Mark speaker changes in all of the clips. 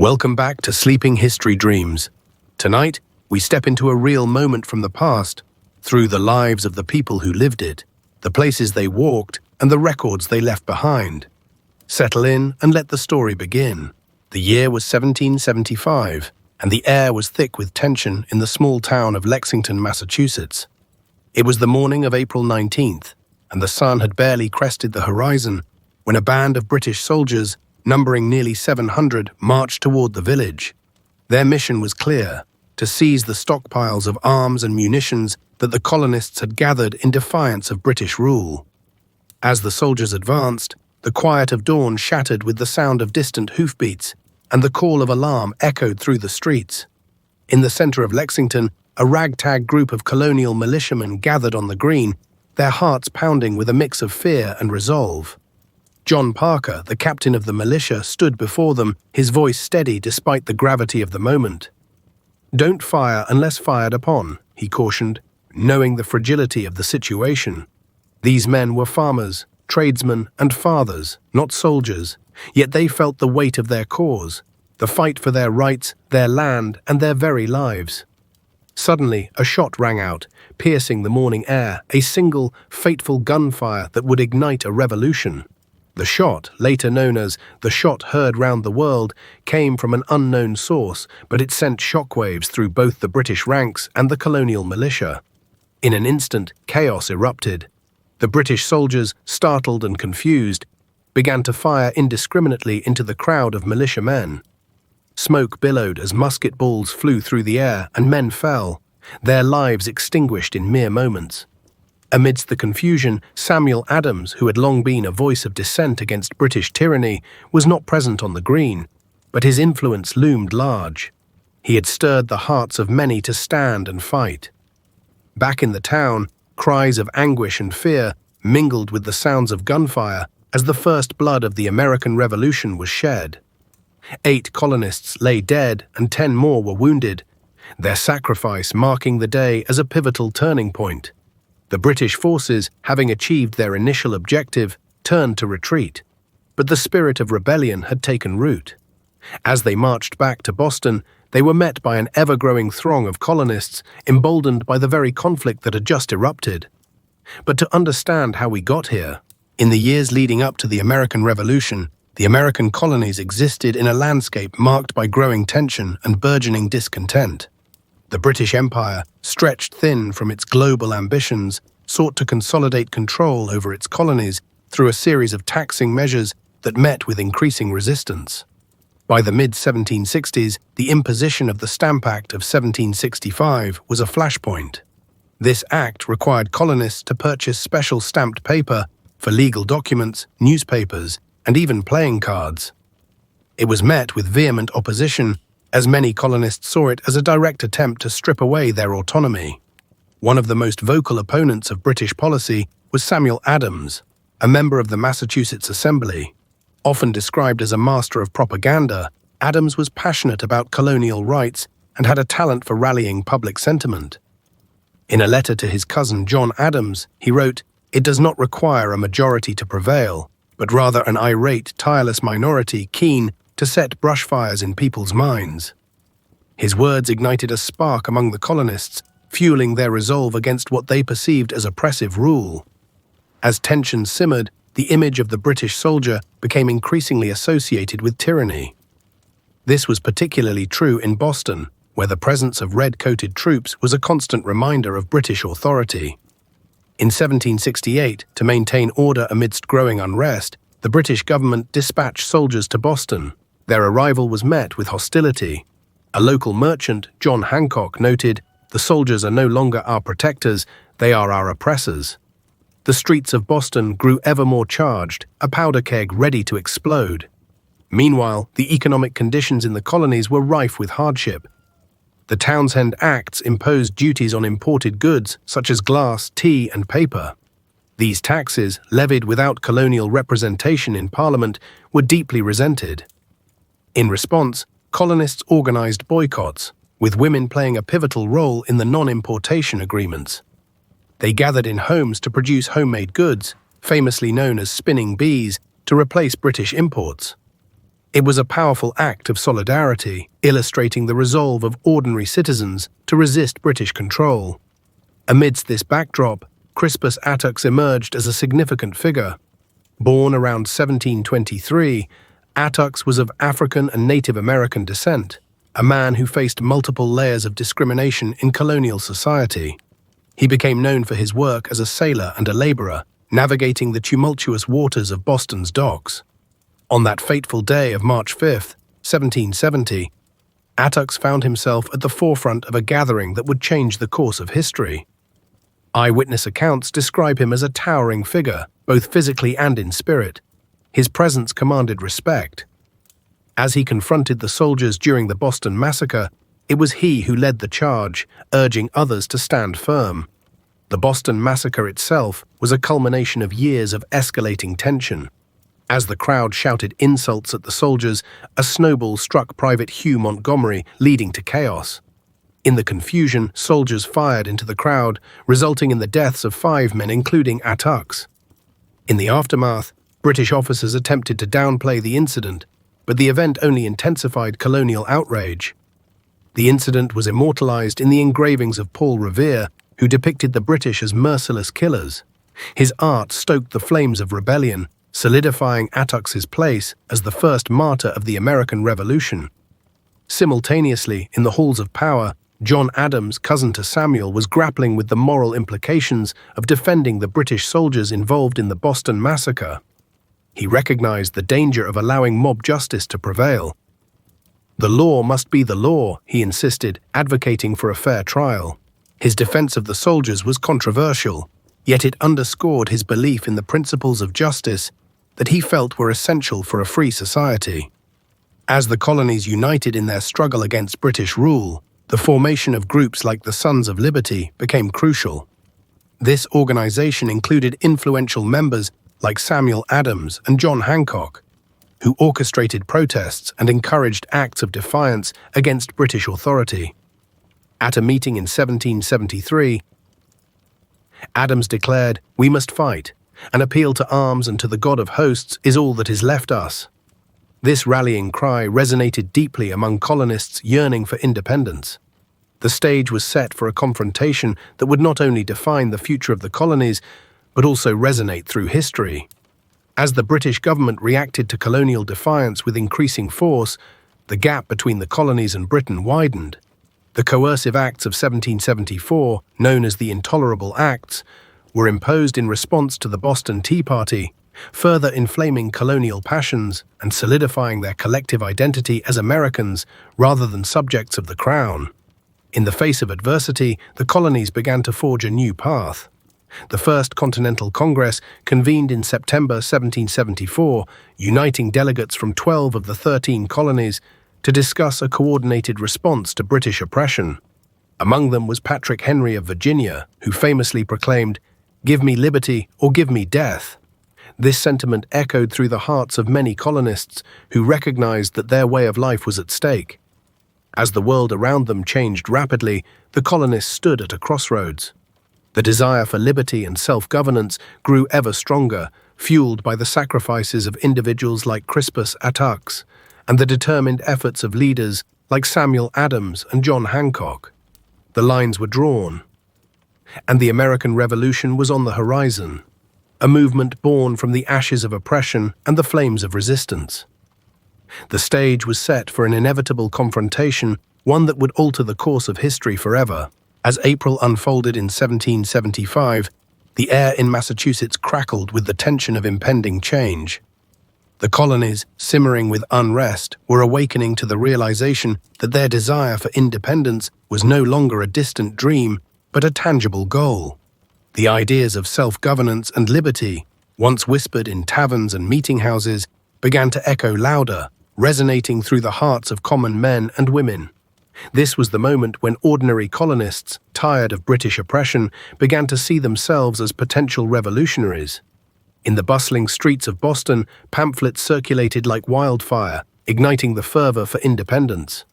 Speaker 1: Welcome back to Sleeping History Dreams. Tonight, we step into a real moment from the past, through the lives of the people who lived it, the places they walked, and the records they left behind. Settle in and let the story begin. The year was 1775, and the air was thick with tension in the small town of Lexington, Massachusetts. It was the morning of April 19th, and the sun had barely crested the horizon when a band of British soldiers, numbering nearly 700, marched toward the village. Their mission was clear: to seize the stockpiles of arms and munitions that the colonists had gathered in defiance of British rule. As the soldiers advanced, the quiet of dawn shattered with the sound of distant hoofbeats, and the call of alarm echoed through the streets. In the center of Lexington, a ragtag group of colonial militiamen gathered on the green, their hearts pounding with a mix of fear and resolve. John Parker, the captain of the militia, stood before them, his voice steady despite the gravity of the moment. "Don't fire unless fired upon," he cautioned, knowing the fragility of the situation. These men were farmers, tradesmen, and fathers, not soldiers, yet they felt the weight of their cause, the fight for their rights, their land, and their very lives. Suddenly, a shot rang out, piercing the morning air, a single, fateful gunfire that would ignite a revolution. The shot, later known as the shot heard round the world, came from an unknown source, but it sent shockwaves through both the British ranks and the colonial militia. In an instant, chaos erupted. The British soldiers, startled and confused, began to fire indiscriminately into the crowd of militiamen. Smoke billowed as musket balls flew through the air, and men fell, their lives extinguished in mere moments. Amidst the confusion, Samuel Adams, who had long been a voice of dissent against British tyranny, was not present on the green, but his influence loomed large. He had stirred the hearts of many to stand and fight. Back in the town, cries of anguish and fear mingled with the sounds of gunfire as the first blood of the American Revolution was shed. 8 colonists lay dead and 10 more were wounded, their sacrifice marking the day as a pivotal turning point. The British forces, having achieved their initial objective, turned to retreat, but the spirit of rebellion had taken root. As they marched back to Boston, they were met by an ever-growing throng of colonists, emboldened by the very conflict that had just erupted. But to understand how we got here, in the years leading up to the American Revolution, the American colonies existed in a landscape marked by growing tension and burgeoning discontent. The British Empire, stretched thin from its global ambitions, sought to consolidate control over its colonies through a series of taxing measures that met with increasing resistance. By the mid-1760s, the imposition of the Stamp Act of 1765 was a flashpoint. This act required colonists to purchase special stamped paper for legal documents, newspapers, and even playing cards. It was met with vehement opposition, as many colonists saw it as a direct attempt to strip away their autonomy. One of the most vocal opponents of British policy was Samuel Adams, a member of the Massachusetts Assembly. Often described as a master of propaganda, Adams was passionate about colonial rights and had a talent for rallying public sentiment. In a letter to his cousin John Adams, he wrote, "It does not require a majority to prevail, but rather an irate, tireless minority keen to set brush fires in people's minds." His words ignited a spark among the colonists, fueling their resolve against what they perceived as oppressive rule. As tensions simmered, the image of the British soldier became increasingly associated with tyranny. This was particularly true in Boston, where the presence of red-coated troops was a constant reminder of British authority. In 1768, to maintain order amidst growing unrest, the British government dispatched soldiers to Boston. Their arrival was met with hostility. A local merchant, John Hancock, noted, "The soldiers are no longer our protectors, they are our oppressors." The streets of Boston grew ever more charged, a powder keg ready to explode. Meanwhile, the economic conditions in the colonies were rife with hardship. The Townshend Acts imposed duties on imported goods such as glass, tea, and paper. These taxes, levied without colonial representation in Parliament, were deeply resented. In response, colonists organized boycotts, with women playing a pivotal role in the non-importation agreements. They gathered in homes to produce homemade goods, famously known as spinning bees, to replace British imports. It was a powerful act of solidarity, illustrating the resolve of ordinary citizens to resist British control. Amidst this backdrop, Crispus Attucks emerged as a significant figure. Born around 1723, Attucks was of African and Native American descent, a man who faced multiple layers of discrimination in colonial society. He became known for his work as a sailor and a laborer, navigating the tumultuous waters of Boston's docks. On that fateful day of March 5, 1770, Attucks found himself at the forefront of a gathering that would change the course of history. Eyewitness accounts describe him as a towering figure, both physically and in spirit. His presence commanded respect. As he confronted the soldiers during the Boston Massacre, it was he who led the charge, urging others to stand firm. The Boston Massacre itself was a culmination of years of escalating tension. As the crowd shouted insults at the soldiers, a snowball struck Private Hugh Montgomery, leading to chaos. In the confusion, soldiers fired into the crowd, resulting in the deaths of 5 men, including Attucks. In the aftermath, British officers attempted to downplay the incident, but the event only intensified colonial outrage. The incident was immortalized in the engravings of Paul Revere, who depicted the British as merciless killers. His art stoked the flames of rebellion, solidifying Attucks's place as the first martyr of the American Revolution. Simultaneously, in the halls of power, John Adams, cousin to Samuel, was grappling with the moral implications of defending the British soldiers involved in the Boston Massacre. He recognized the danger of allowing mob justice to prevail. The law must be the law, he insisted, advocating for a fair trial. His defense of the soldiers was controversial, yet it underscored his belief in the principles of justice that he felt were essential for a free society. As the colonies united in their struggle against British rule, the formation of groups like the Sons of Liberty became crucial. This organization included influential members like Samuel Adams and John Hancock, who orchestrated protests and encouraged acts of defiance against British authority. At a meeting in 1773, Adams declared, "We must fight. An appeal to arms and to the God of hosts is all that is left us." This rallying cry resonated deeply among colonists yearning for independence. The stage was set for a confrontation that would not only define the future of the colonies, but also resonate through history. As the British government reacted to colonial defiance with increasing force, the gap between the colonies and Britain widened. The coercive acts of 1774, known as the Intolerable Acts, were imposed in response to the Boston Tea Party, further inflaming colonial passions and solidifying their collective identity as Americans rather than subjects of the Crown. In the face of adversity, the colonies began to forge a new path. The First Continental Congress convened in September 1774, uniting delegates from 12 of the 13 colonies to discuss a coordinated response to British oppression. Among them was Patrick Henry of Virginia, who famously proclaimed, "Give me liberty or give me death." This sentiment echoed through the hearts of many colonists who recognized that their way of life was at stake. As the world around them changed rapidly, the colonists stood at a crossroads. The desire for liberty and self-governance grew ever stronger, fueled by the sacrifices of individuals like Crispus Attucks and the determined efforts of leaders like Samuel Adams and John Hancock. The lines were drawn, and the American Revolution was on the horizon, a movement born from the ashes of oppression and the flames of resistance. The stage was set for an inevitable confrontation, one that would alter the course of history forever. As April unfolded in 1775, the air in Massachusetts crackled with the tension of impending change. The colonies, simmering with unrest, were awakening to the realization that their desire for independence was no longer a distant dream, but a tangible goal. The ideas of self-governance and liberty, once whispered in taverns and meeting houses, began to echo louder, resonating through the hearts of common men and women. This was the moment when ordinary colonists, tired of British oppression, began to see themselves as potential revolutionaries. In the bustling streets of Boston, pamphlets circulated like wildfire, igniting the fervor for independence.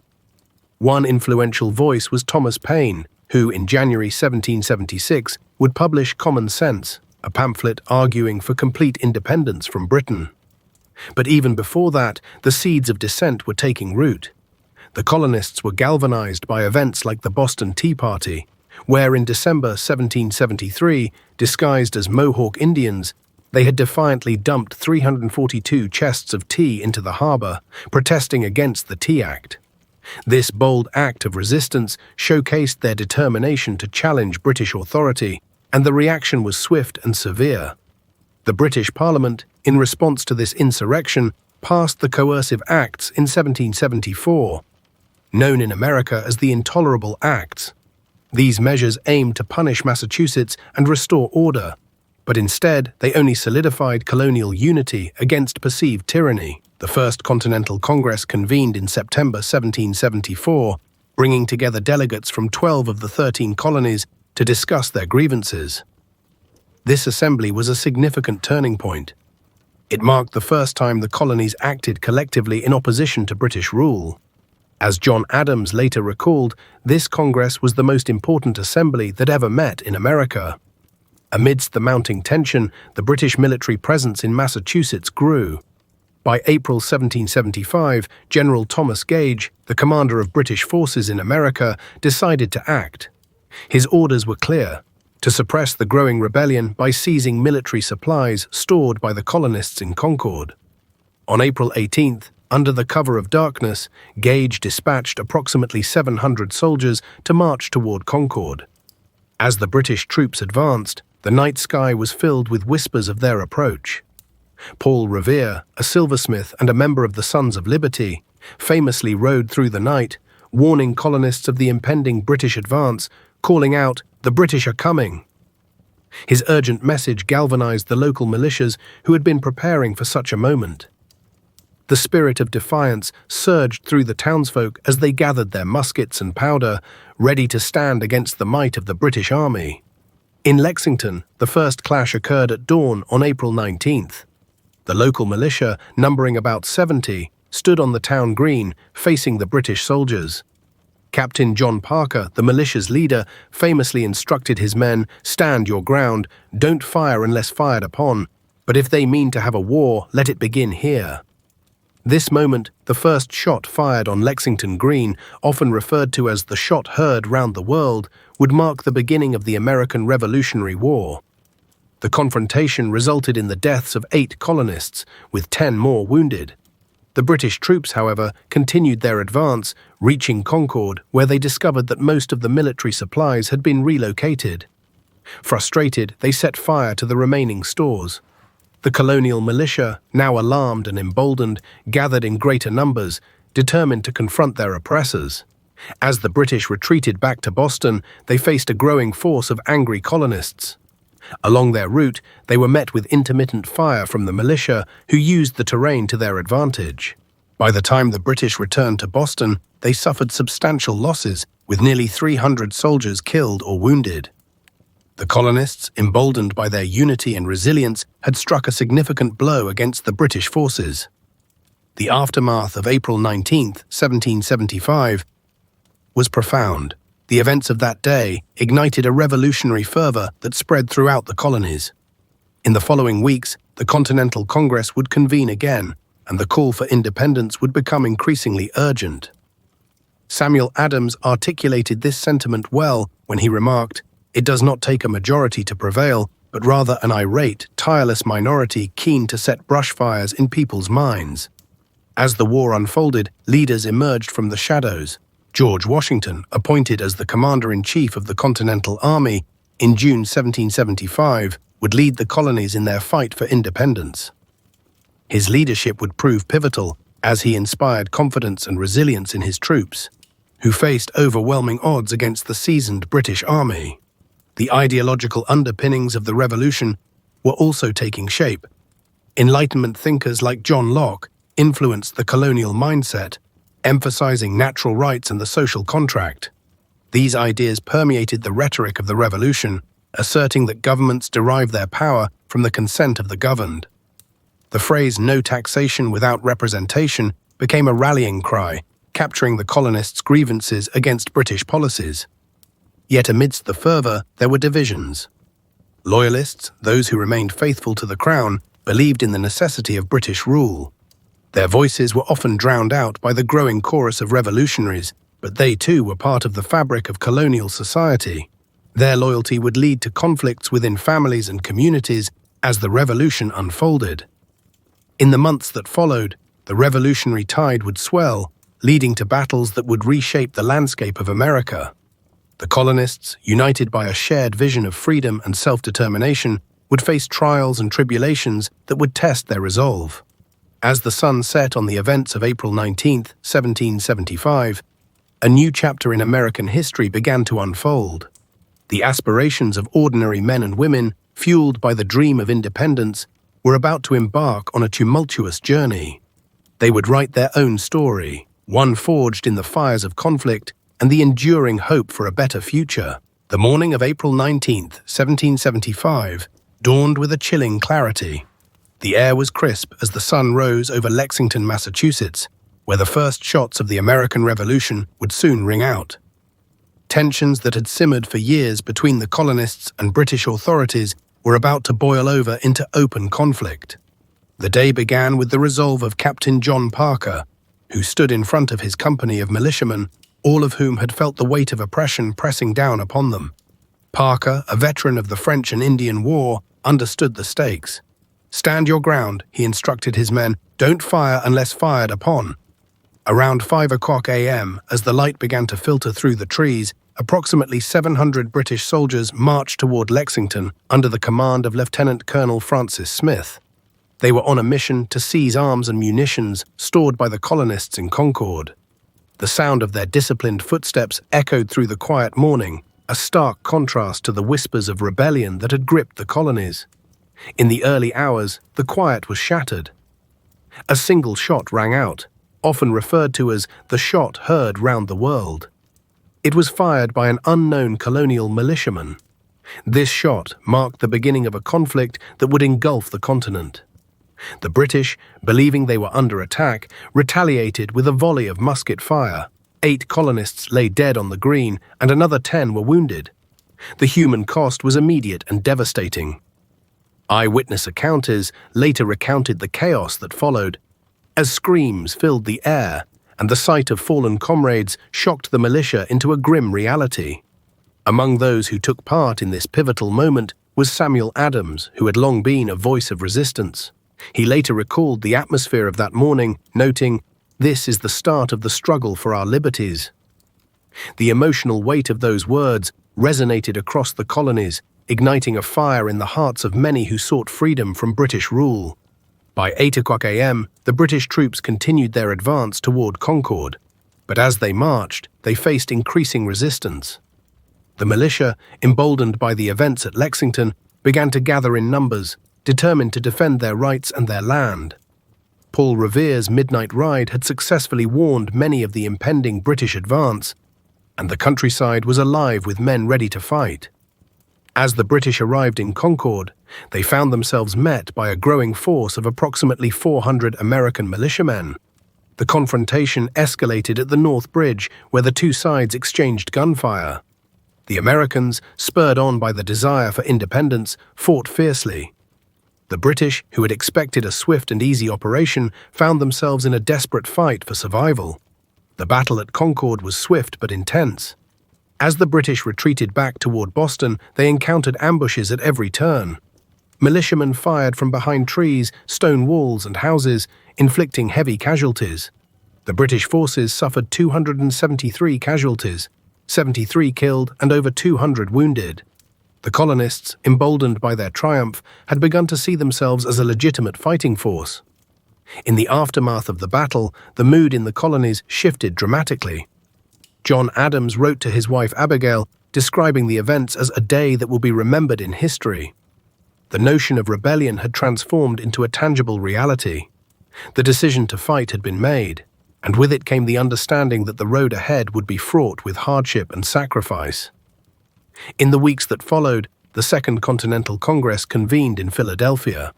Speaker 1: One influential voice was Thomas Paine, who, in January 1776, would publish Common Sense, a pamphlet arguing for complete independence from Britain. But even before that, the seeds of dissent were taking root. The colonists were galvanized by events like the Boston Tea Party, where in December 1773, disguised as Mohawk Indians, they had defiantly dumped 342 chests of tea into the harbor, protesting against the Tea Act. This bold act of resistance showcased their determination to challenge British authority, and the reaction was swift and severe. The British Parliament, in response to this insurrection, passed the Coercive Acts in 1774, known in America as the Intolerable Acts. These measures aimed to punish Massachusetts and restore order, but instead they only solidified colonial unity against perceived tyranny. The First Continental Congress convened in September 1774, bringing together delegates from 12 of the 13 colonies to discuss their grievances. This assembly was a significant turning point. It marked the first time the colonies acted collectively in opposition to British rule. As John Adams later recalled, this Congress was the most important assembly that ever met in America. Amidst the mounting tension, the British military presence in Massachusetts grew. By April 1775, General Thomas Gage, the commander of British forces in America, decided to act. His orders were clear: to suppress the growing rebellion by seizing military supplies stored by the colonists in Concord. On April 18th, under the cover of darkness, Gage dispatched approximately 700 soldiers to march toward Concord. As the British troops advanced, the night sky was filled with whispers of their approach. Paul Revere, a silversmith and a member of the Sons of Liberty, famously rode through the night, warning colonists of the impending British advance, calling out, "The British are coming." His urgent message galvanized the local militias who had been preparing for such a moment. The spirit of defiance surged through the townsfolk as they gathered their muskets and powder, ready to stand against the might of the British Army. In Lexington, the first clash occurred at dawn on April 19th. The local militia, numbering about 70, stood on the town green, facing the British soldiers. Captain John Parker, the militia's leader, famously instructed his men, "Stand your ground, don't fire unless fired upon, but if they mean to have a war, let it begin here." This moment, the first shot fired on Lexington Green, often referred to as the shot heard round the world, would mark the beginning of the American Revolutionary War. The confrontation resulted in the deaths of 8 colonists, with 10 more wounded. The British troops, however, continued their advance, reaching Concord, where they discovered that most of the military supplies had been relocated. Frustrated, they set fire to the remaining stores. The colonial militia, now alarmed and emboldened, gathered in greater numbers, determined to confront their oppressors. As the British retreated back to Boston, they faced a growing force of angry colonists. Along their route, they were met with intermittent fire from the militia, who used the terrain to their advantage. By the time the British returned to Boston, they suffered substantial losses, with nearly 300 soldiers killed or wounded. The colonists, emboldened by their unity and resilience, had struck a significant blow against the British forces. The aftermath of April 19, 1775, was profound. The events of that day ignited a revolutionary fervor that spread throughout the colonies. In the following weeks, the Continental Congress would convene again, and the call for independence would become increasingly urgent. Samuel Adams articulated this sentiment well when he remarked, "It does not take a majority to prevail, but rather an irate, tireless minority keen to set brush fires in people's minds." As the war unfolded, leaders emerged from the shadows. George Washington, appointed as the commander-in-chief of the Continental Army in June 1775, would lead the colonies in their fight for independence. His leadership would prove pivotal as he inspired confidence and resilience in his troops, who faced overwhelming odds against the seasoned British Army. The ideological underpinnings of the revolution were also taking shape. Enlightenment thinkers like John Locke influenced the colonial mindset, emphasizing natural rights and the social contract. These ideas permeated the rhetoric of the revolution, asserting that governments derive their power from the consent of the governed. The phrase "no taxation without representation" became a rallying cry, capturing the colonists' grievances against British policies. Yet amidst the fervor, there were divisions. Loyalists, those who remained faithful to the crown, believed in the necessity of British rule. Their voices were often drowned out by the growing chorus of revolutionaries, but they too were part of the fabric of colonial society. Their loyalty would lead to conflicts within families and communities as the revolution unfolded. In the months that followed, the revolutionary tide would swell, leading to battles that would reshape the landscape of America. The colonists, united by a shared vision of freedom and self-determination, would face trials and tribulations that would test their resolve. As the sun set on the events of April 19, 1775, a new chapter in American history began to unfold. The aspirations of ordinary men and women, fueled by the dream of independence, were about to embark on a tumultuous journey. They would write their own story, one forged in the fires of conflict and the enduring hope for a better future. The morning of April 19, 1775, dawned with a chilling clarity. The air was crisp as the sun rose over Lexington, Massachusetts, where the first shots of the American Revolution would soon ring out. Tensions that had simmered for years between the colonists and British authorities were about to boil over into open conflict. The day began with the resolve of Captain John Parker, who stood in front of his company of militiamen, all of whom had felt the weight of oppression pressing down upon them. Parker, a veteran of the French and Indian War, understood the stakes. "Stand your ground," he instructed his men. "Don't fire unless fired upon." Around 5 o'clock a.m., as the light began to filter through the trees, approximately 700 British soldiers marched toward Lexington under the command of Lieutenant Colonel Francis Smith. They were on a mission to seize arms and munitions stored by the colonists in Concord. The sound of their disciplined footsteps echoed through the quiet morning, a stark contrast to the whispers of rebellion that had gripped the colonies. In the early hours, the quiet was shattered. A single shot rang out, often referred to as the shot heard round the world. It was fired by an unknown colonial militiaman. This shot marked the beginning of a conflict that would engulf the continent. The British, believing they were under attack, retaliated with a volley of musket fire. 8 colonists lay dead on the green, and another 10 were wounded. The human cost was immediate and devastating. Eyewitness accounters later recounted the chaos that followed, as screams filled the air, and the sight of fallen comrades shocked the militia into a grim reality. Among those who took part in this pivotal moment was Samuel Adams, who had long been a voice of resistance. He later recalled the atmosphere of that morning, noting, "This is the start of the struggle for our liberties." The emotional weight of those words resonated across the colonies, igniting a fire in the hearts of many who sought freedom from British rule. By 8 o'clock a.m., the British troops continued their advance toward Concord, but as they marched, they faced increasing resistance. The militia, emboldened by the events at Lexington, began to gather in numbers, determined to defend their rights and their land. Paul Revere's midnight ride had successfully warned many of the impending British advance, and the countryside was alive with men ready to fight. As the British arrived in Concord, they found themselves met by a growing force of approximately 400 American militiamen. The confrontation escalated at the North Bridge, where the two sides exchanged gunfire. The Americans, spurred on by the desire for independence, fought fiercely. The British, who had expected a swift and easy operation, found themselves in a desperate fight for survival. The battle at Concord was swift but intense. As the British retreated back toward Boston, they encountered ambushes at every turn. Militiamen fired from behind trees, stone walls, and houses, inflicting heavy casualties. The British forces suffered 273 casualties, 73 killed and over 200 wounded. The colonists, emboldened by their triumph, had begun to see themselves as a legitimate fighting force. In the aftermath of the battle, the mood in the colonies shifted dramatically. John Adams wrote to his wife Abigail, describing the events as a day that will be remembered in history. The notion of rebellion had transformed into a tangible reality. The decision to fight had been made, and with it came the understanding that the road ahead would be fraught with hardship and sacrifice. In the weeks that followed, the Second Continental Congress convened in Philadelphia.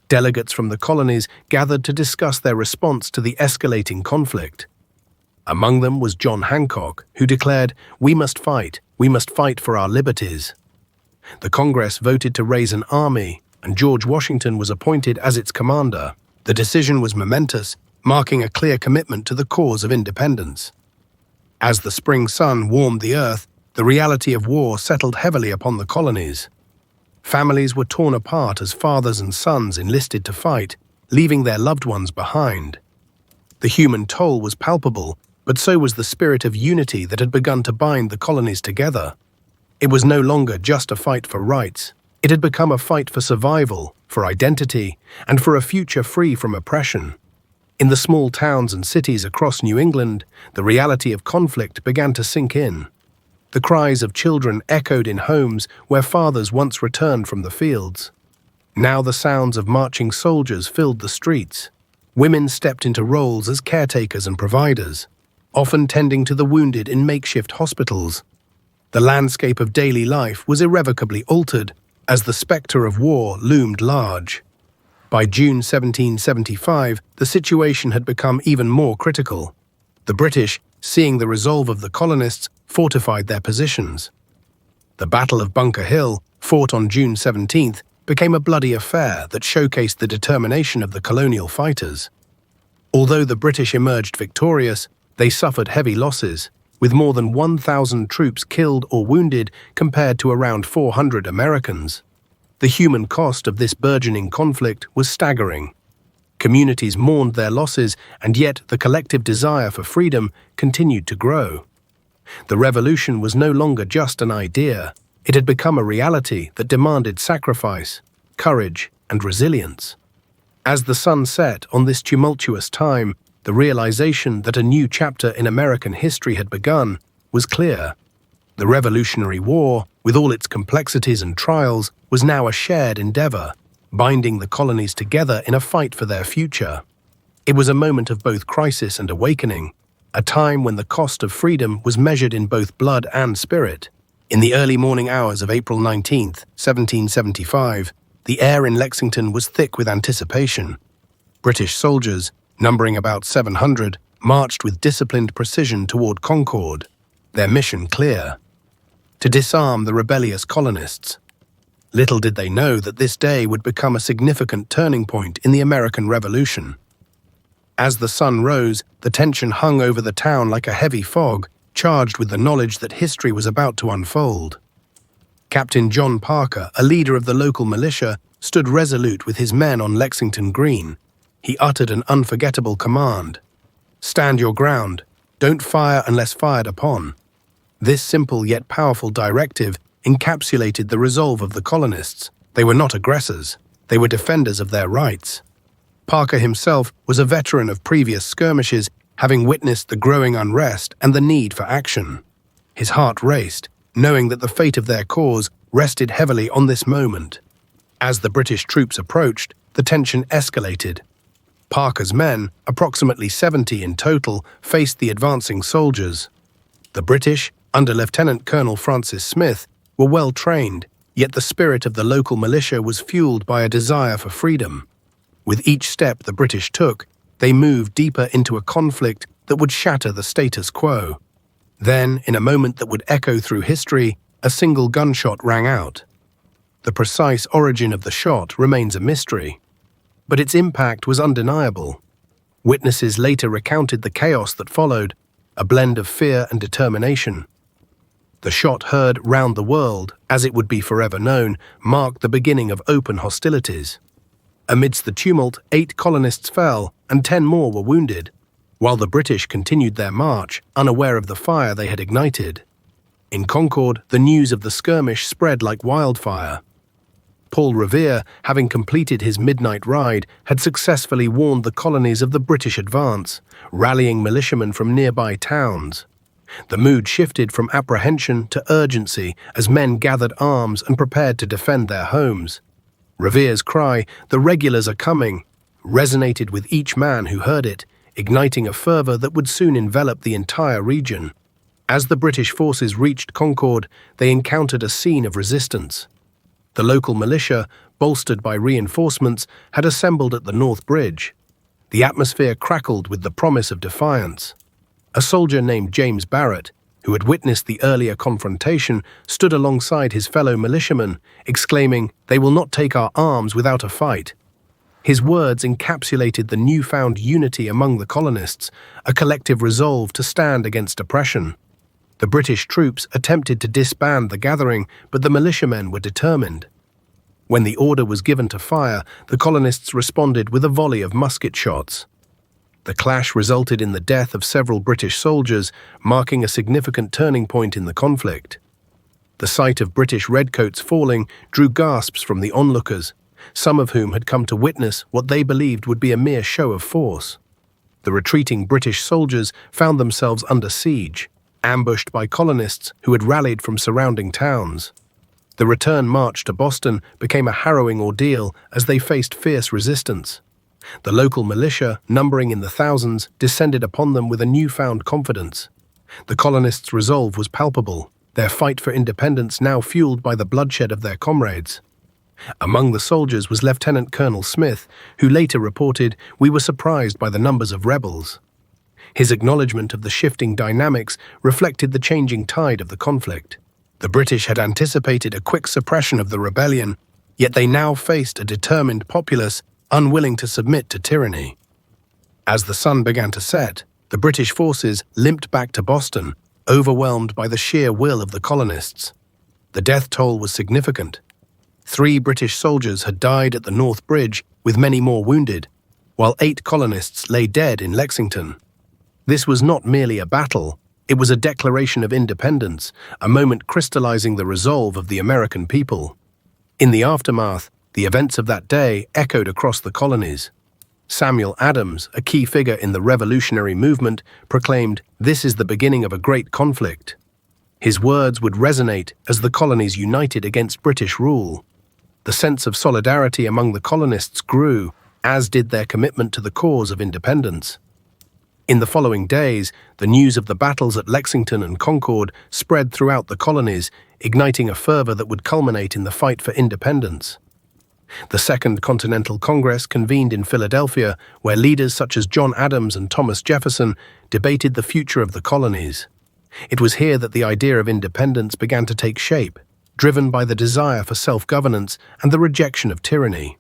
Speaker 1: Delegates from the colonies gathered to discuss their response to the escalating conflict. Among them was John Hancock, who declared, we must fight for our liberties." The Congress voted to raise an army, and George Washington was appointed as its commander. The decision was momentous, marking a clear commitment to the cause of independence. As the spring sun warmed the earth, the reality of war settled heavily upon the colonies. Families were torn apart as fathers and sons enlisted to fight, leaving their loved ones behind. The human toll was palpable, but so was the spirit of unity that had begun to bind the colonies together. It was no longer just a fight for rights. It had become a fight for survival, for identity, and for a future free from oppression. In the small towns and cities across New England, the reality of conflict began to sink in. The cries of children echoed in homes where fathers once returned from the fields. Now the sounds of marching soldiers filled the streets. Women stepped into roles as caretakers and providers, often tending to the wounded in makeshift hospitals. The landscape of daily life was irrevocably altered as the spectre of war loomed large. By June 1775, the situation had become even more critical. The British, seeing the resolve of the colonists, fortified their positions. The Battle of Bunker Hill, fought on June 17th, became a bloody affair that showcased the determination of the colonial fighters. Although the British emerged victorious, they suffered heavy losses, with more than 1,000 troops killed or wounded compared to around 400 Americans. The human cost of this burgeoning conflict was staggering. Communities mourned their losses, and yet the collective desire for freedom continued to grow. The revolution was no longer just an idea. It had become a reality that demanded sacrifice, courage, and resilience. As the sun set on this tumultuous time, the realization that a new chapter in American history had begun was clear. The Revolutionary War, with all its complexities and trials, was now a shared endeavor, binding the colonies together in a fight for their future. It was a moment of both crisis and awakening, a time when the cost of freedom was measured in both blood and spirit. In the early morning hours of April 19, 1775, the air in Lexington was thick with anticipation. British soldiers, numbering about 700, marched with disciplined precision toward Concord, their mission clear: to disarm the rebellious colonists. Little did they know that this day would become a significant turning point in the American Revolution. As the sun rose, the tension hung over the town like a heavy fog, charged with the knowledge that history was about to unfold. Captain John Parker, a leader of the local militia, stood resolute with his men on Lexington Green. He uttered an unforgettable command: "Stand your ground. Don't fire unless fired upon." This simple yet powerful directive encapsulated the resolve of the colonists. They were not aggressors. They were defenders of their rights. Parker himself was a veteran of previous skirmishes, having witnessed the growing unrest and the need for action. His heart raced, knowing that the fate of their cause rested heavily on this moment. As the British troops approached, the tension escalated. Parker's men, approximately 70 in total, faced the advancing soldiers. The British, under Lieutenant Colonel Francis Smith, were well trained, yet the spirit of the local militia was fueled by a desire for freedom. With each step the British took, they moved deeper into a conflict that would shatter the status quo. Then, in a moment that would echo through history, a single gunshot rang out. The precise origin of the shot remains a mystery, but its impact was undeniable. Witnesses later recounted the chaos that followed, a blend of fear and determination. The shot heard round the world, as it would be forever known, marked the beginning of open hostilities. Amidst the tumult, 8 colonists fell and 10 more were wounded, while the British continued their march, unaware of the fire they had ignited. In Concord, the news of the skirmish spread like wildfire. Paul Revere, having completed his midnight ride, had successfully warned the colonies of the British advance, rallying militiamen from nearby towns. The mood shifted from apprehension to urgency as men gathered arms and prepared to defend their homes. Revere's cry, "The regulars are coming," resonated with each man who heard it, igniting a fervor that would soon envelop the entire region. As the British forces reached Concord, they encountered a scene of resistance. The local militia, bolstered by reinforcements, had assembled at the North Bridge. The atmosphere crackled with the promise of defiance. A soldier named James Barrett, who who had witnessed the earlier confrontation, stood alongside his fellow militiamen, exclaiming, "They will not take our arms without a fight." His words encapsulated the newfound unity among the colonists, a collective resolve to stand against oppression. The British troops attempted to disband the gathering, but the militiamen were determined. When the order was given to fire, the colonists responded with a volley of musket shots. The clash resulted in the death of several British soldiers, marking a significant turning point in the conflict. The sight of British redcoats falling drew gasps from the onlookers, some of whom had come to witness what they believed would be a mere show of force. The retreating British soldiers found themselves under siege, ambushed by colonists who had rallied from surrounding towns. The return march to Boston became a harrowing ordeal as they faced fierce resistance. The local militia, numbering in the thousands, descended upon them with a newfound confidence. The colonists' resolve was palpable, their fight for independence now fueled by the bloodshed of their comrades. Among the soldiers was Lieutenant Colonel Smith, who later reported, "We were surprised by the numbers of rebels." His acknowledgement of the shifting dynamics reflected the changing tide of the conflict. The British had anticipated a quick suppression of the rebellion, yet they now faced a determined populace unwilling to submit to tyranny. As the sun began to set, the British forces limped back to Boston, overwhelmed by the sheer will of the colonists. The death toll was significant. 3 British soldiers had died at the North Bridge, with many more wounded, while 8 colonists lay dead in Lexington. This was not merely a battle, it was a declaration of independence, a moment crystallizing the resolve of the American people. In the aftermath, the events of that day echoed across the colonies. Samuel Adams, a key figure in the revolutionary movement, proclaimed, "This is the beginning of a great conflict." His words would resonate as the colonies united against British rule. The sense of solidarity among the colonists grew, as did their commitment to the cause of independence. In the following days, the news of the battles at Lexington and Concord spread throughout the colonies, igniting a fervor that would culminate in the fight for independence. The Second Continental Congress convened in Philadelphia, where leaders such as John Adams and Thomas Jefferson debated the future of the colonies. It was here that the idea of independence began to take shape, driven by the desire for self-governance and the rejection of tyranny.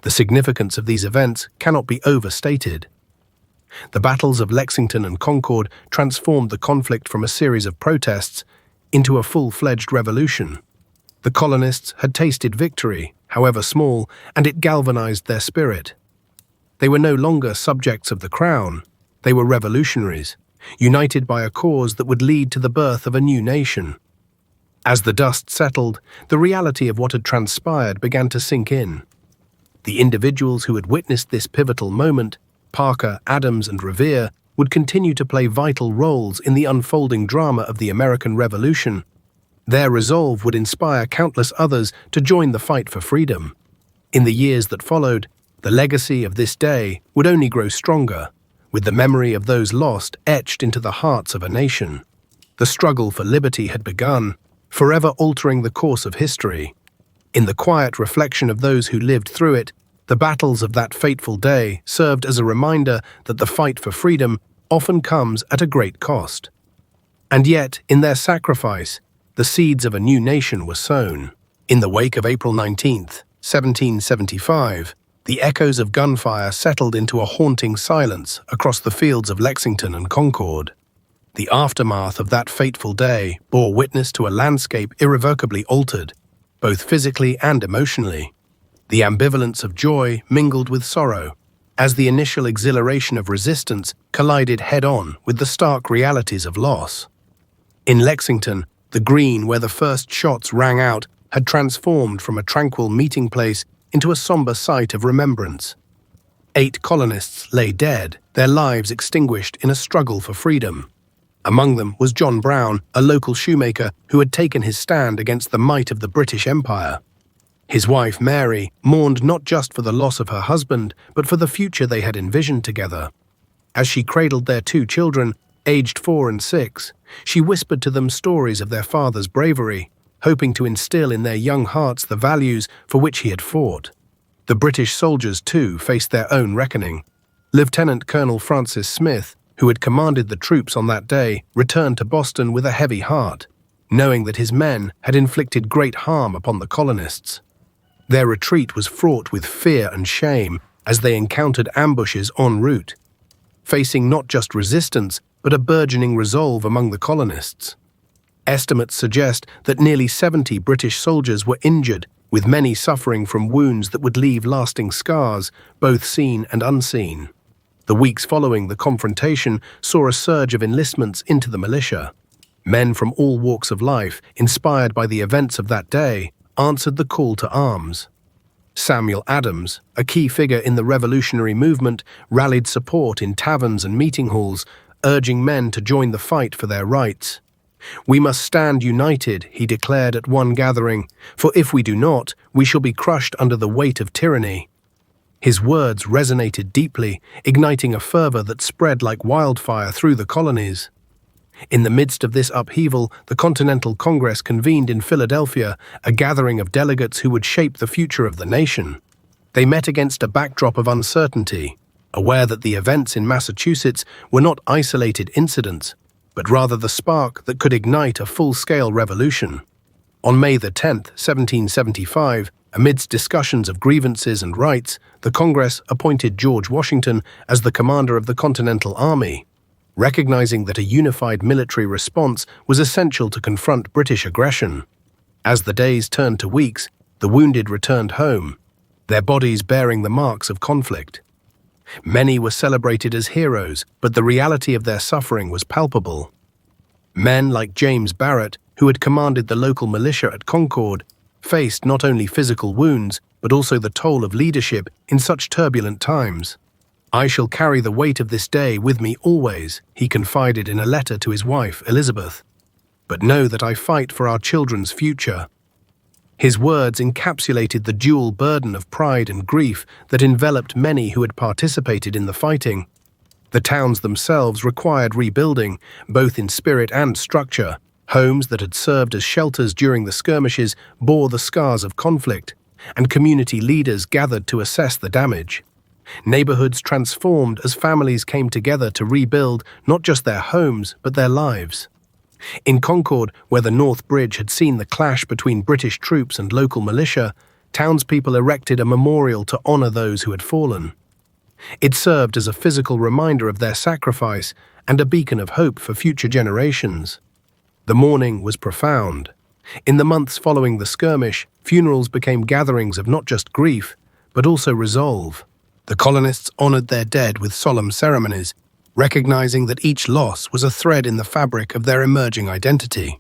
Speaker 1: The significance of these events cannot be overstated. The battles of Lexington and Concord transformed the conflict from a series of protests into a full-fledged revolution. The colonists had tasted victory, however small, and it galvanized their spirit. They were no longer subjects of the crown, they were revolutionaries, united by a cause that would lead to the birth of a new nation. As the dust settled, the reality of what had transpired began to sink in. The individuals who had witnessed this pivotal moment, Parker, Adams, and Revere, would continue to play vital roles in the unfolding drama of the American Revolution. Their resolve would inspire countless others to join the fight for freedom. In the years that followed, the legacy of this day would only grow stronger, with the memory of those lost etched into the hearts of a nation. The struggle for liberty had begun, forever altering the course of history. In the quiet reflection of those who lived through it, the battles of that fateful day served as a reminder that the fight for freedom often comes at a great cost. And yet, in their sacrifice, the seeds of a new nation were sown. In the wake of April 19th, 1775, the echoes of gunfire settled into a haunting silence across the fields of Lexington and Concord. The aftermath of that fateful day bore witness to a landscape irrevocably altered, both physically and emotionally. The ambivalence of joy mingled with sorrow, as the initial exhilaration of resistance collided head-on with the stark realities of loss. In Lexington, the green where the first shots rang out had transformed from a tranquil meeting place into a somber site of remembrance. 8 colonists lay dead, their lives extinguished in a struggle for freedom. Among them was John Brown, a local shoemaker who had taken his stand against the might of the British Empire. His wife, Mary, mourned not just for the loss of her husband, but for the future they had envisioned together. As she cradled their 2 children, aged 4 and 6, she whispered to them stories of their father's bravery, hoping to instill in their young hearts the values for which he had fought. The British soldiers, too, faced their own reckoning. Lieutenant Colonel Francis Smith, who had commanded the troops on that day, returned to Boston with a heavy heart, knowing that his men had inflicted great harm upon the colonists. Their retreat was fraught with fear and shame as they encountered ambushes en route, facing not just resistance but a burgeoning resolve among the colonists. Estimates suggest that nearly 70 British soldiers were injured, with many suffering from wounds that would leave lasting scars, both seen and unseen. The weeks following the confrontation saw a surge of enlistments into the militia. Men from all walks of life, inspired by the events of that day, answered the call to arms. Samuel Adams, a key figure in the revolutionary movement, rallied support in taverns and meeting halls, urging men to join the fight for their rights. "We must stand united," he declared at one gathering, "for if we do not, we shall be crushed under the weight of tyranny." His words resonated deeply, igniting a fervor that spread like wildfire through the colonies. In the midst of this upheaval, the Continental Congress convened in Philadelphia, a gathering of delegates who would shape the future of the nation. They met against a backdrop of uncertainty, aware that the events in Massachusetts were not isolated incidents, but rather the spark that could ignite a full-scale revolution. On May the 10th, 1775, amidst discussions of grievances and rights, the Congress appointed George Washington as the commander of the Continental Army, recognizing that a unified military response was essential to confront British aggression. As the days turned to weeks, the wounded returned home, their bodies bearing the marks of conflict. Many were celebrated as heroes, but the reality of their suffering was palpable. Men like James Barrett, who had commanded the local militia at Concord, faced not only physical wounds, but also the toll of leadership in such turbulent times. "I shall carry the weight of this day with me always," he confided in a letter to his wife, Elizabeth. "But know that I fight for our children's future." His words encapsulated the dual burden of pride and grief that enveloped many who had participated in the fighting. The towns themselves required rebuilding, both in spirit and structure. Homes that had served as shelters during the skirmishes bore the scars of conflict, and community leaders gathered to assess the damage. Neighborhoods transformed as families came together to rebuild not just their homes, but their lives. In Concord, where the North Bridge had seen the clash between British troops and local militia, townspeople erected a memorial to honor those who had fallen. It served as a physical reminder of their sacrifice and a beacon of hope for future generations. The mourning was profound. In the months following the skirmish, funerals became gatherings of not just grief, but also resolve. The colonists honored their dead with solemn ceremonies, recognizing that each loss was a thread in the fabric of their emerging identity.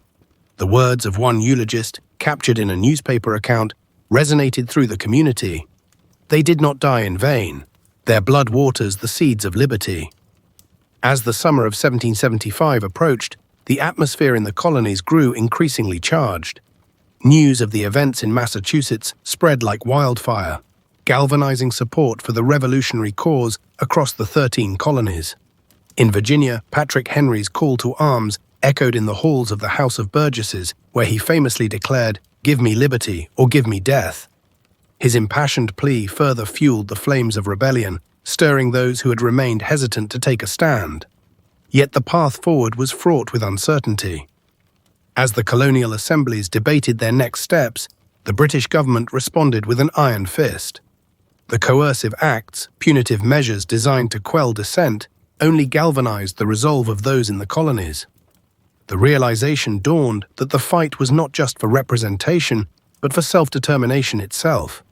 Speaker 1: The words of one eulogist, captured in a newspaper account, resonated through the community. "They did not die in vain. Their blood waters the seeds of liberty." As the summer of 1775 approached, the atmosphere in the colonies grew increasingly charged. News of the events in Massachusetts spread like wildfire, galvanizing support for the revolutionary cause across the 13 colonies. In Virginia, Patrick Henry's call to arms echoed in the halls of the House of Burgesses, where he famously declared, "Give me liberty or give me death." His impassioned plea further fueled the flames of rebellion, stirring those who had remained hesitant to take a stand. Yet the path forward was fraught with uncertainty. As the colonial assemblies debated their next steps, the British government responded with an iron fist. The coercive acts, punitive measures designed to quell dissent, only galvanized the resolve of those in the colonies. The realization dawned that the fight was not just for representation, but for self-determination itself.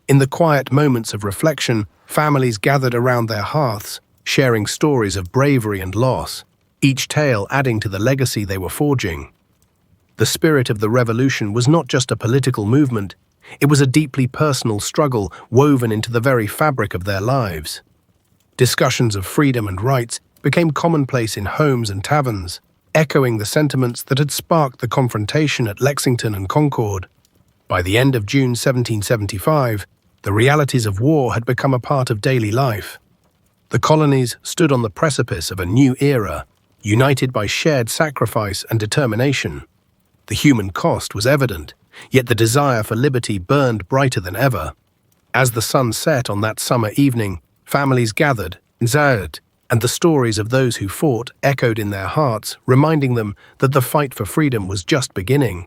Speaker 1: In the quiet moments of reflection, families gathered around their hearths, sharing stories of bravery and loss, each tale adding to the legacy they were forging. The spirit of the revolution was not just a political movement, it was a deeply personal struggle woven into the very fabric of their lives. Discussions of freedom and rights became commonplace in homes and taverns, echoing the sentiments that had sparked the confrontation at Lexington and Concord. By the end of June 1775, the realities of war had become a part of daily life. The colonies stood on the precipice of a new era, united by shared sacrifice and determination. The human cost was evident, yet the desire for liberty burned brighter than ever. As the sun set on that summer evening, families gathered, and and the stories of those who fought echoed in their hearts, reminding them that the fight for freedom was just beginning,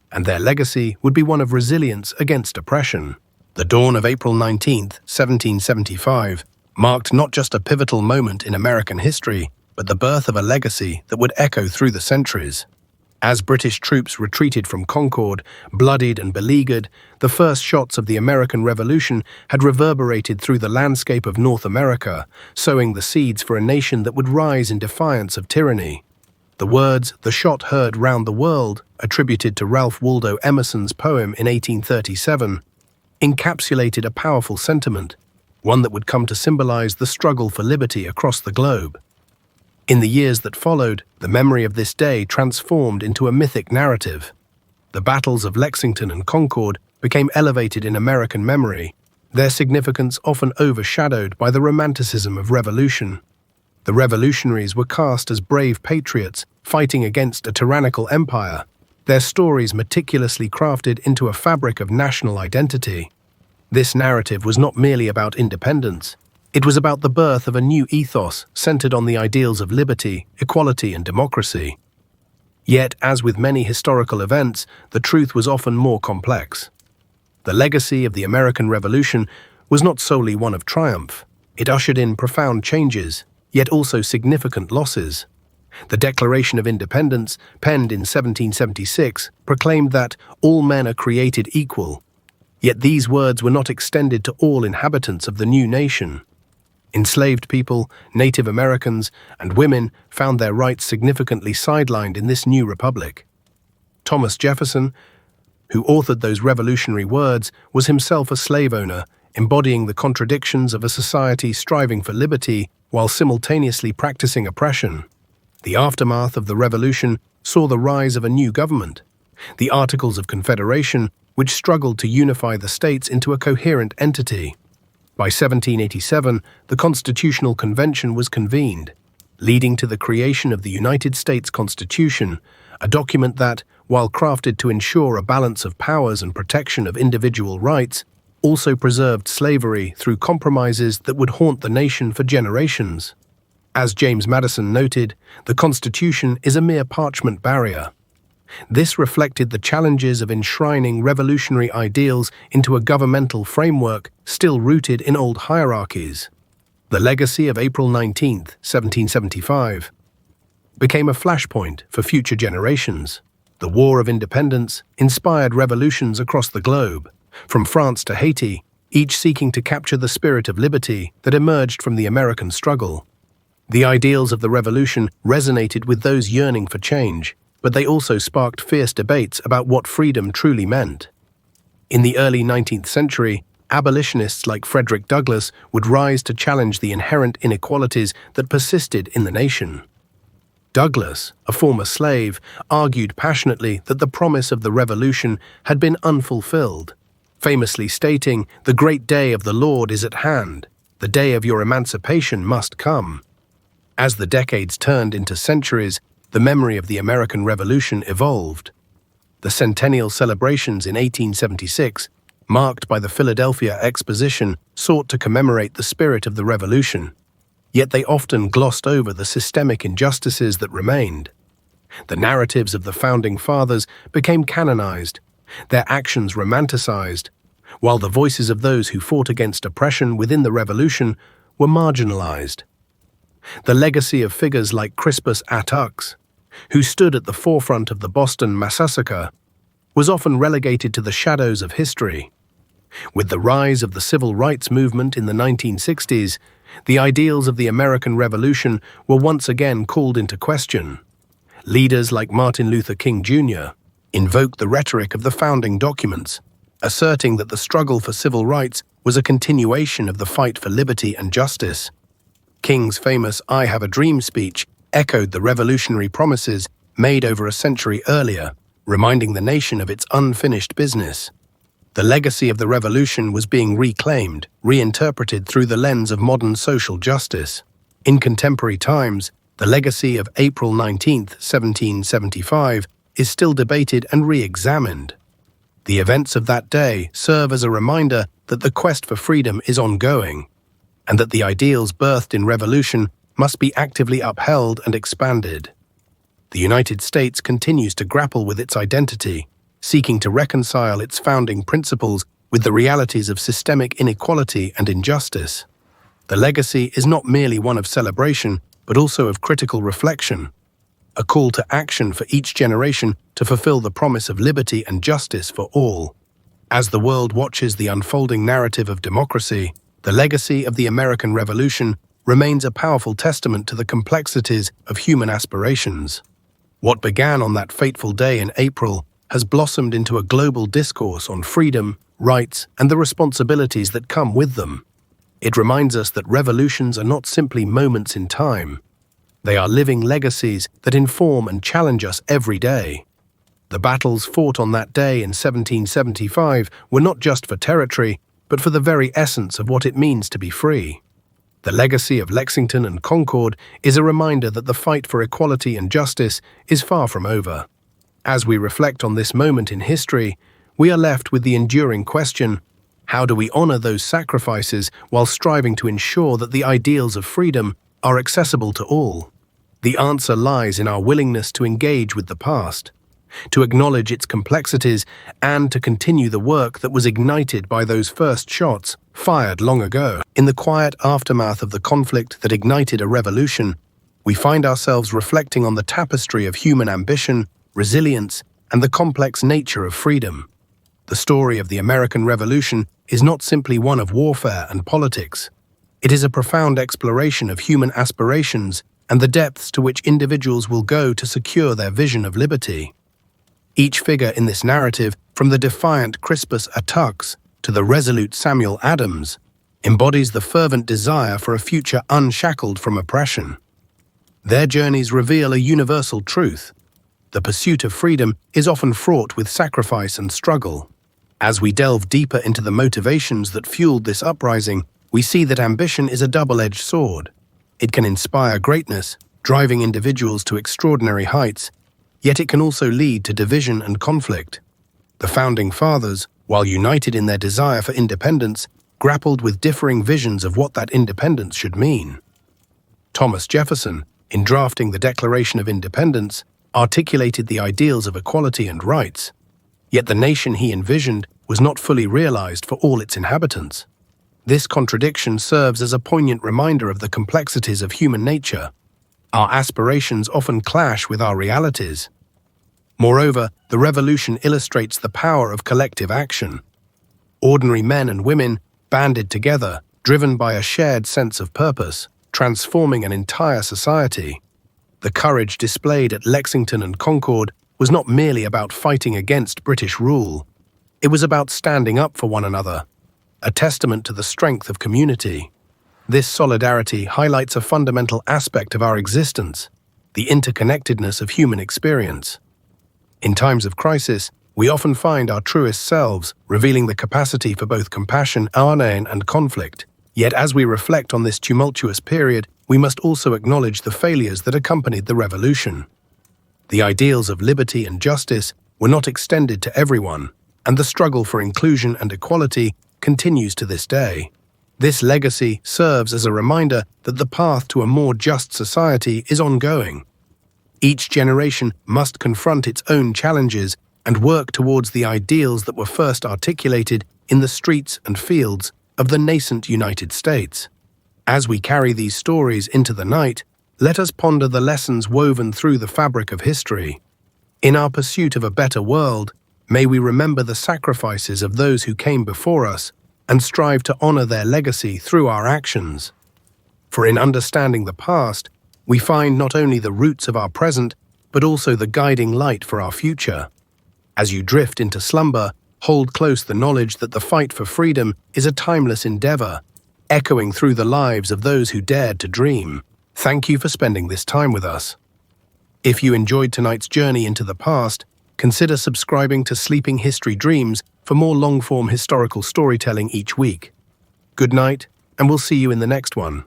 Speaker 1: and their legacy would be one of resilience against oppression. The dawn of April 19th, 1775, marked not just a pivotal moment in American history, but the birth of a legacy that would echo through the centuries. As British troops retreated from Concord, bloodied and beleaguered, the first shots of the American Revolution had reverberated through the landscape of North America, sowing the seeds for a nation that would rise in defiance of tyranny. The words, "the shot heard round the world," attributed to Ralph Waldo Emerson's poem in 1837, encapsulated a powerful sentiment, one that would come to symbolize the struggle for liberty across the globe. In the years that followed, the memory of this day transformed into a mythic narrative. The battles of Lexington and Concord became elevated in American memory, their significance often overshadowed by the romanticism of revolution. The revolutionaries were cast as brave patriots fighting against a tyrannical empire, their stories meticulously crafted into a fabric of national identity. This narrative was not merely about independence. It was about the birth of a new ethos centered on the ideals of liberty, equality, and democracy. Yet, as with many historical events, the truth was often more complex. The legacy of the American Revolution was not solely one of triumph. It ushered in profound changes, yet also significant losses. The Declaration of Independence, penned in 1776, proclaimed that all men are created equal. Yet these words were not extended to all inhabitants of the new nation. Enslaved people, Native Americans, and women found their rights significantly sidelined in this new republic. Thomas Jefferson, who authored those revolutionary words, was himself a slave owner, embodying the contradictions of a society striving for liberty while simultaneously practicing oppression. The aftermath of the Revolution saw the rise of a new government, the Articles of Confederation, which struggled to unify the states into a coherent entity. By 1787, the Constitutional Convention was convened, leading to the creation of the United States Constitution, a document that, while crafted to ensure a balance of powers and protection of individual rights, also preserved slavery through compromises that would haunt the nation for generations. As James Madison noted, the Constitution is a mere parchment barrier. This reflected the challenges of enshrining revolutionary ideals into a governmental framework still rooted in old hierarchies. The legacy of April 19, 1775, became a flashpoint for future generations. The War of Independence inspired revolutions across the globe, from France to Haiti, each seeking to capture the spirit of liberty that emerged from the American struggle. The ideals of the revolution resonated with those yearning for change, but they also sparked fierce debates about what freedom truly meant. In the early 19th century, abolitionists like Frederick Douglass would rise to challenge the inherent inequalities that persisted in the nation. Douglass, a former slave, argued passionately that the promise of the revolution had been unfulfilled, famously stating, "The great day of the Lord is at hand. The day of your emancipation must come." As the decades turned into centuries, the memory of the American Revolution evolved. The centennial celebrations in 1876, marked by the Philadelphia Exposition, sought to commemorate the spirit of the Revolution, yet they often glossed over the systemic injustices that remained. The narratives of the Founding Fathers became canonized, their actions romanticized, while the voices of those who fought against oppression within the Revolution were marginalized. The legacy of figures like Crispus Attucks, who stood at the forefront of the Boston Massacre, was often relegated to the shadows of history. With the rise of the civil rights movement in the 1960s, the ideals of the American Revolution were once again called into question. Leaders like Martin Luther King Jr. invoked the rhetoric of the founding documents, asserting that the struggle for civil rights was a continuation of the fight for liberty and justice. King's famous "I Have a Dream" speech echoed the revolutionary promises made over a century earlier, reminding the nation of its unfinished business. The legacy of the revolution was being reclaimed, reinterpreted through the lens of modern social justice. In contemporary times, the legacy of April 19, 1775, is still debated and re-examined. The events of that day serve as a reminder that the quest for freedom is ongoing, and that the ideals birthed in revolution must be actively upheld and expanded. The United States continues to grapple with its identity, seeking to reconcile its founding principles with the realities of systemic inequality and injustice. The legacy is not merely one of celebration, but also of critical reflection, a call to action for each generation to fulfill the promise of liberty and justice for all. As the world watches the unfolding narrative of democracy, the legacy of the American Revolution remains a powerful testament to the complexities of human aspirations. What began on that fateful day in April has blossomed into a global discourse on freedom, rights, and the responsibilities that come with them. It reminds us that revolutions are not simply moments in time. They are living legacies that inform and challenge us every day. The battles fought on that day in 1775 were not just for territory, but for the very essence of what it means to be free. The legacy of Lexington and Concord is a reminder that the fight for equality and justice is far from over. As we reflect on this moment in history, we are left with the enduring question: how do we honor those sacrifices while striving to ensure that the ideals of freedom are accessible to all? The answer lies in our willingness to engage with the past, to acknowledge its complexities, and to continue the work that was ignited by those first shots fired long ago. In the quiet aftermath of the conflict that ignited a revolution, we find ourselves reflecting on the tapestry of human ambition, resilience, and the complex nature of freedom. The story of the American Revolution is not simply one of warfare and politics. It is a profound exploration of human aspirations and the depths to which individuals will go to secure their vision of liberty. Each figure in this narrative, from the defiant Crispus Attucks to the resolute Samuel Adams, embodies the fervent desire for a future unshackled from oppression. Their journeys reveal a universal truth: the pursuit of freedom is often fraught with sacrifice and struggle. As we delve deeper into the motivations that fueled this uprising, we see that ambition is a double-edged sword. It can inspire greatness, driving individuals to extraordinary heights, yet it can also lead to division and conflict. The Founding Fathers, while united in their desire for independence, grappled with differing visions of what that independence should mean. Thomas Jefferson, in drafting the Declaration of Independence, articulated the ideals of equality and rights, yet the nation he envisioned was not fully realized for all its inhabitants. This contradiction serves as a poignant reminder of the complexities of human nature. Our aspirations often clash with our realities. Moreover, the revolution illustrates the power of collective action. Ordinary men and women banded together, driven by a shared sense of purpose, transforming an entire society. The courage displayed at Lexington and Concord was not merely about fighting against British rule. It was about standing up for one another, a testament to the strength of community. This solidarity highlights a fundamental aspect of our existence: the interconnectedness of human experience. In times of crisis, we often find our truest selves, revealing the capacity for both compassion, and conflict. Yet as we reflect on this tumultuous period, we must also acknowledge the failures that accompanied the revolution. The ideals of liberty and justice were not extended to everyone, and the struggle for inclusion and equality continues to this day. This legacy serves as a reminder that the path to a more just society is ongoing. Each generation must confront its own challenges and work towards the ideals that were first articulated in the streets and fields of the nascent United States. As we carry these stories into the night, let us ponder the lessons woven through the fabric of history. In our pursuit of a better world, may we remember the sacrifices of those who came before us and strive to honor their legacy through our actions. For in understanding the past, we find not only the roots of our present, but also the guiding light for our future. As you drift into slumber, hold close the knowledge that the fight for freedom is a timeless endeavor, echoing through the lives of those who dared to dream. Thank you for spending this time with us. If you enjoyed tonight's journey into the past, consider subscribing to Sleeping History Dreams for more long-form historical storytelling each week. Good night, and we'll see you in the next one.